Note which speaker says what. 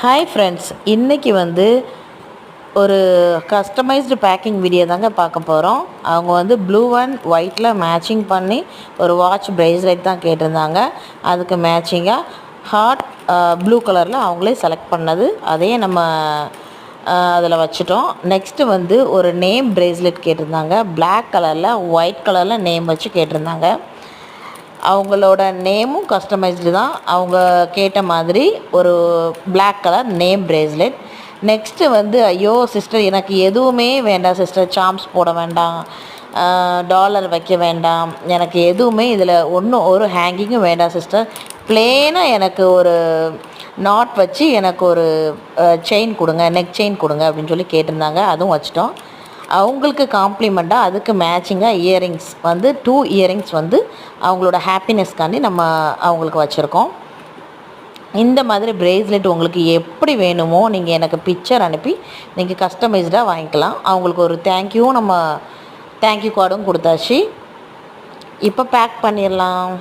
Speaker 1: Hi friends, இன்றைக்கி வந்து ஒரு கஸ்டமைஸ்டு பேக்கிங் வீடியோ தாங்க பார்க்க போகிறோம். அவங்க வந்து ப்ளூ அண்ட் ஒயிட்டில் மேட்சிங் பண்ணி ஒரு வாட்ச் ப்ரேஸ்லெட் தான் கேட்டிருந்தாங்க. அதுக்கு மேட்சிங்காக ஹார்ட் ப்ளூ கலரில் அவங்களே செலக்ட் பண்ணது அதையே நம்ம அதில் வச்சுட்டோம். நெக்ஸ்ட்டு வந்து ஒரு நேம் ப்ரேஸ்லெட் கேட்டிருந்தாங்க. பிளாக் கலரில் ஒயிட் கலரில் நேம் வச்சு கேட்டிருந்தாங்க. அவங்களோட நேமும் கஸ்டமைஸ்டு தான். அவங்க கேட்ட மாதிரி ஒரு black colour name bracelet. Next வந்து ஐயோ சிஸ்டர், எனக்கு எதுவுமே வேண்டாம் சிஸ்டர், சாம்ஸ் போட வேண்டாம், டாலர் வைக்க வேண்டாம், எனக்கு எதுவுமே இதில் ஒரு ஹேங்கிங்கும் வேண்டாம் சிஸ்டர், ப்ளெயினாக எனக்கு ஒரு நாட் வச்சு எனக்கு ஒரு செயின் கொடுங்க, நெக் செயின் கொடுங்க அப்படின்னு சொல்லி கேட்டிருந்தாங்க. அதுவும் வச்சிட்டோம். அவங்களுக்கு காம்ப்ளிமெண்ட்டாக அதுக்கு மேட்சிங்காக இயரிங்ஸ் வந்து 2 இயரிங்ஸ் வந்து அவங்களோட ஹாப்பினஸ்க்காண்டி நம்ம அவங்களுக்கு வச்சுருக்கோம். இந்த மாதிரி ப்ரேஸ்லெட் உங்களுக்கு எப்படி வேணுமோ நீங்கள் எனக்கு பிக்சர் அனுப்பி நீங்கள் கஸ்டமைஸ்டாக வாங்கிக்கலாம். அவங்களுக்கு ஒரு தேங்க்யூ கார்டும் கொடுத்தாச்சு. இப்போ பேக் பண்ணிடலாம்.